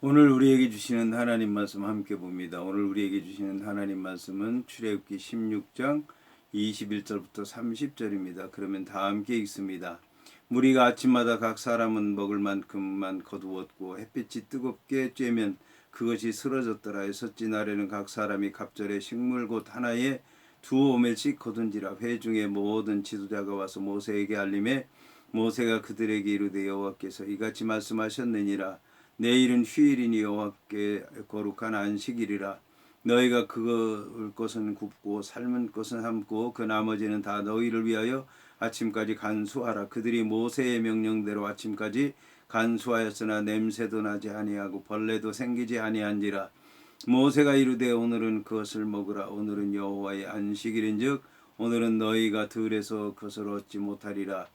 오늘 우리에게 주시는 하나님 말씀 함께 봅니다. 오늘 우리에게 주시는 하나님 말씀은 출애굽기 16장 21절부터 30절입니다. 그러면 다 함께 읽습니다. 무리가 아침마다 각 사람은 먹을 만큼만 거두었고 햇빛이 뜨겁게 쬐면 그것이 쓰러졌더라. 여섯째 날에는 각 사람이 갑절에 식물 곧 하나에 두 오멜씩 거둔지라. 회중의 모든 지도자가 와서 모세에게 알림해 모세가 그들에게 이르되 여호와께서 이같이 말씀하셨느니라. 내일은 휴일이니 여호와께 거룩한 안식일이라. 너희가 그을 것은 굽고 삶은 것은 삶고 그 나머지는 다 너희를 위하여 아침까지 간수하라. 그들이 모세의 명령대로 아침까지 간수하였으나 냄새도 나지 아니하고 벌레도 생기지 아니한지라. 모세가 이르되 오늘은 그것을 먹으라. 오늘은 여호와의 안식일인즉 오늘은 너희가 들에서 그것을 얻지 못하리라.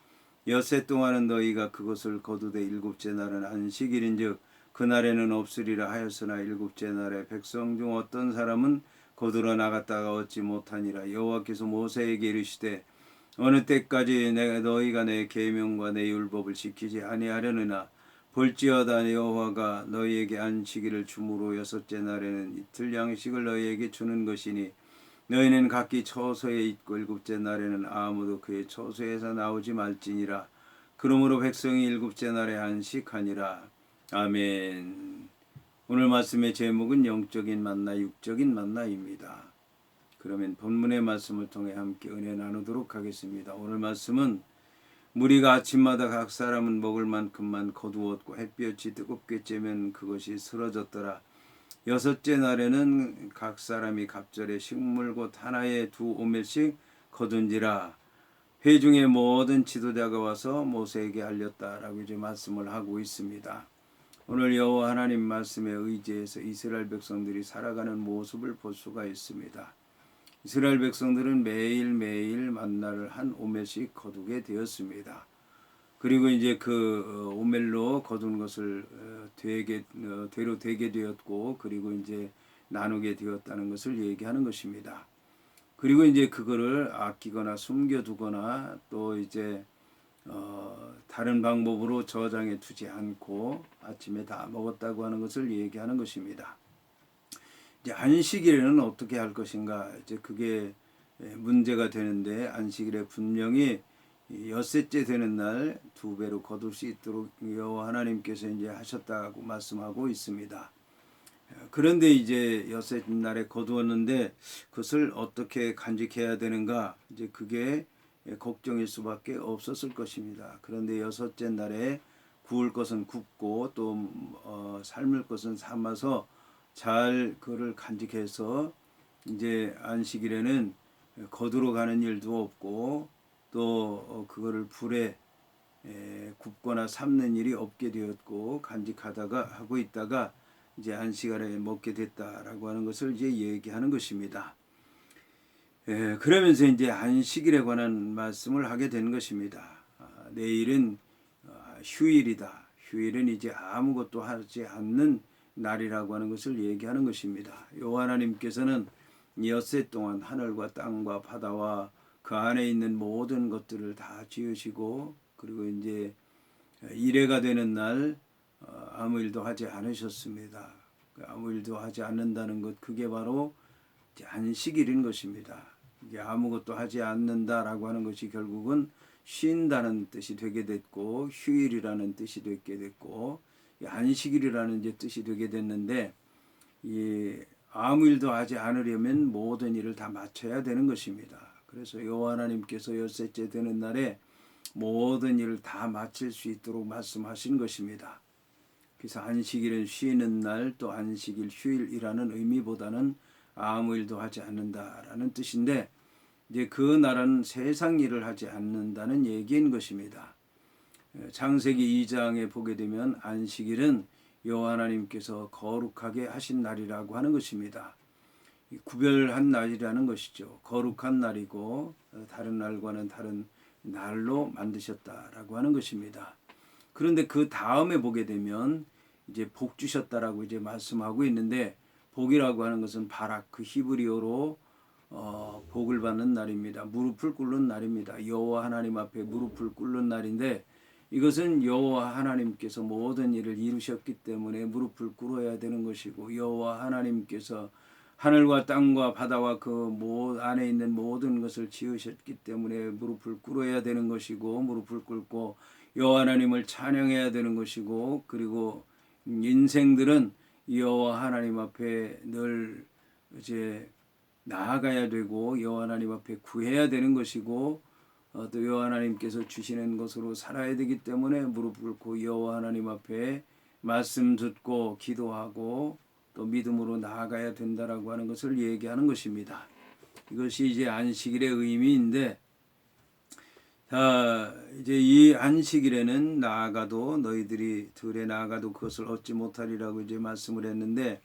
엿새 동안은 너희가 그것을 거두되 일곱째 날은 안식일인즉 그날에는 없으리라 하였으나 일곱째 날에 백성 중 어떤 사람은 거두러 나갔다가 얻지 못하니라. 여호와께서 모세에게 이르시되 어느 때까지 너희가 내 계명과 내 율법을 지키지 아니하려느냐. 볼지어다 여호와가 너희에게 안식일을 주므로 여섯째 날에는 이틀 양식을 너희에게 주는 것이니 너희는 각기 처소에 있고 일곱째 날에는 아무도 그의 처소에서 나오지 말지니라. 그러므로 백성이 일곱째 날에 안식하니라. 아멘. 오늘 말씀의 제목은 영적인 만나, 육적인 만나입니다. 그러면 본문의 말씀을 통해 함께 은혜 나누도록 하겠습니다. 오늘 말씀은 무리가 아침마다 각 사람은 먹을 만큼만 거두었고 햇볕이 뜨겁게 쬐면 그것이 쓰러졌더라. 여섯째 날에는 각 사람이 갑절에 식물 곧 하나에 두 오멜씩 거둔지라. 회중의 모든 지도자가 와서 모세에게 알렸다라고 이제 말씀을 하고 있습니다. 오늘 여호와 하나님 말씀에 의지해서 이스라엘 백성들이 살아가는 모습을 볼 수가 있습니다. 이스라엘 백성들은 매일매일 만나를 한 오멜씩 거두게 되었습니다. 그리고 이제 그 오멜로 거둔 것을 되로 되게 되었고 그리고 이제 나누게 되었다는 것을 얘기하는 것입니다. 그리고 이제 그거를 아끼거나 숨겨두거나 또 이제 다른 방법으로 저장해 두지 않고 아침에 다 먹었다고 하는 것을 얘기하는 것입니다. 이제 안식일에는 어떻게 할 것인가? 이제 그게 문제가 되는데 안식일에 분명히 엿새째 되는 날 두 배로 거둘 수 있도록 여호와 하나님께서 이제 하셨다고 말씀하고 있습니다. 그런데 이제 엿새 날에 거두었는데 그것을 어떻게 간직해야 되는가? 이제 그게 걱정일 수밖에 없었을 것입니다. 그런데 여섯째 날에 구울 것은 굽고 또 삶을 것은 삶아서 잘 그를 간직해서 이제 안식일에는 거두러 가는 일도 없고 또 그거를 불에 굽거나 삶는 일이 없게 되었고 간직하다가 하고 있다가 이제 안식일에 먹게 됐다라고 하는 것을 이제 얘기하는 것입니다. 그러면서 이제 안식일에 관한 말씀을 하게 된 것입니다. 내일은 휴일이다. 휴일은 이제 아무것도 하지 않는 날이라고 하는 것을 얘기하는 것입니다. 여호와 하나님께서는 엿새 동안 하늘과 땅과 바다와 그 안에 있는 모든 것들을 다 지으시고 그리고 이제 이래가 되는 날 아무 일도 하지 않으셨습니다. 아무 일도 하지 않는다는 것 그게 바로 안식일인 것입니다. 이게 아무것도 하지 않는다라고 하는 것이 결국은 쉰다는 뜻이 되게 됐고 휴일이라는 뜻이 되게 됐고 안식일이라는 이제 뜻이 되게 됐는데 이 아무 일도 하지 않으려면 모든 일을 다 마쳐야 되는 것입니다. 그래서 여호와 하나님께서 엿새째 되는 날에 모든 일을 다 마칠 수 있도록 말씀하신 것입니다. 그래서 안식일은 쉬는 날 또 안식일 휴일이라는 의미보다는 아무 일도 하지 않는다라는 뜻인데 이제 그 날은 세상 일을 하지 않는다는 얘기인 것입니다. 창세기 2장에 보게 되면 안식일은 여호와 하나님께서 거룩하게 하신 날이라고 하는 것입니다. 구별한 날이라는 것이죠. 거룩한 날이고 다른 날과는 다른 날로 만드셨다라고 하는 것입니다. 그런데 그 다음에 보게 되면 이제 복 주셨다라고 이제 말씀하고 있는데 복이라고 하는 것은 바락 그 히브리어로 복을 받는 날입니다. 무릎을 꿇는 날입니다. 여호와 하나님 앞에 무릎을 꿇는 날인데 이것은 여호와 하나님께서 모든 일을 이루셨기 때문에 무릎을 꿇어야 되는 것이고, 여호와 하나님께서 하늘과 땅과 바다와 그 안에 있는 모든 것을 지으셨기 때문에 무릎을 꿇어야 되는 것이고, 무릎을 꿇고 여호와 하나님을 찬양해야 되는 것이고, 그리고 인생들은 여호와 하나님 앞에 늘 이제 나아가야 되고 여호와 하나님 앞에 구해야 되는 것이고, 또 여호와 하나님께서 주시는 것으로 살아야 되기 때문에 무릎 꿇고 여호와 하나님 앞에 말씀 듣고 기도하고 또 믿음으로 나아가야 된다라고 하는 것을 얘기하는 것입니다. 이것이 이제 안식일의 의미인데, 자, 이제 이 안식일에는 나아가도 너희들이 들에 나아가도 그것을 얻지 못하리라고 이제 말씀을 했는데,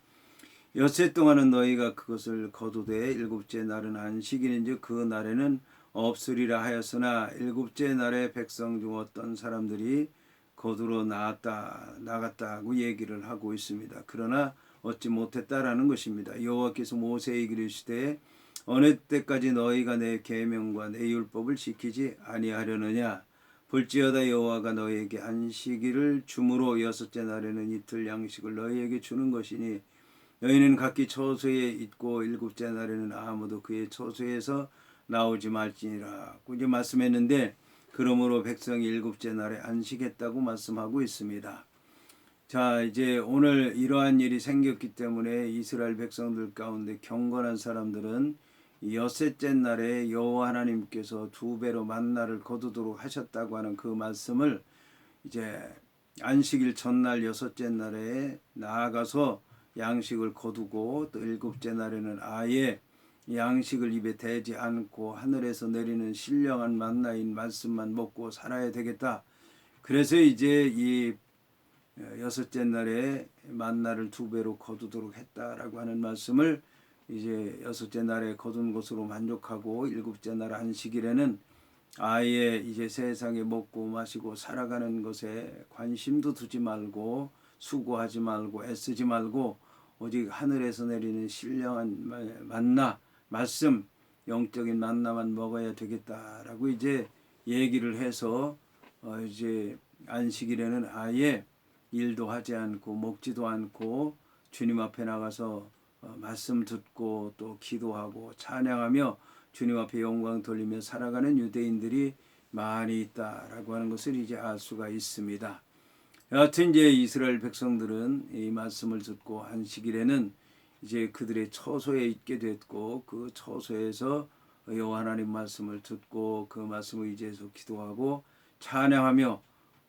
엿새 동안은 너희가 그것을 거두되 일곱째 날은 안식일인지 그 날에는 없으리라 하였으나, 일곱째 날에 백성 중 어떤 사람들이 거두러 나갔다고 얘기를 하고 있습니다. 그러나 얻지 못했다라는 것입니다. 여호와께서 모세에게 이르시되 어느 때까지 너희가 내 계명과 내 율법을 지키지 아니하려느냐. 볼지어다 여호와가 너희에게 안식일을 주므로 여섯째 날에는 이틀 양식을 너희에게 주는 것이니, 너희는 각기 처소에 있고 일곱째 날에는 아무도 그의 처소에서 나오지 말지니라고 이제 말씀했는데, 그러므로 백성이 일곱째 날에 안식했다고 말씀하고 있습니다. 자, 이제 오늘 이러한 일이 생겼기 때문에 이스라엘 백성들 가운데 경건한 사람들은 엿새째 날에 여호와 하나님께서 두 배로 만나를 거두도록 하셨다고 하는 그 말씀을 이제 안식일 전날 여섯째 날에 나아가서 양식을 거두고, 또 일곱째 날에는 아예 양식을 입에 대지 않고 하늘에서 내리는 신령한 만나인 말씀만 먹고 살아야 되겠다. 그래서 이제 이 여섯째 날에 만나를 두 배로 거두도록 했다라고 하는 말씀을 이제 여섯째 날에 거둔 것으로 만족하고, 일곱째 날 안식일에는 아예 이제 세상에 먹고 마시고 살아가는 것에 관심도 두지 말고 수고하지 말고 애쓰지 말고 오직 하늘에서 내리는 신령한 만나 말씀, 영적인 만나만 먹어야 되겠다라고 이제 얘기를 해서 이제 안식일에는 아예 일도 하지 않고 먹지도 않고 주님 앞에 나가서 말씀 듣고 또 기도하고 찬양하며 주님 앞에 영광 돌리며 살아가는 유대인들이 많이 있다라고 하는 것을 이제 알 수가 있습니다. 여하튼 이제 이스라엘 백성들은 이 말씀을 듣고 안식일에는 이제 그들의 처소에 있게 됐고, 그 처소에서 여호와 하나님 말씀을 듣고 그 말씀을 의지해서 기도하고 찬양하며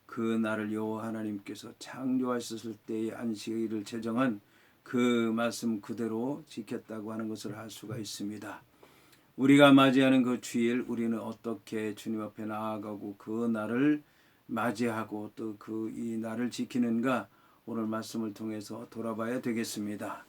그 날을 여호와 하나님께서 창조하셨을 때의 안식일을 제정한 그 말씀 그대로 지켰다고 하는 것을 알 수가 있습니다. 우리가 맞이하는 그 주일, 우리는 어떻게 주님 앞에 나아가고 그 날을 맞이하고 또 이 날을 지키는가, 오늘 말씀을 통해서 돌아봐야 되겠습니다.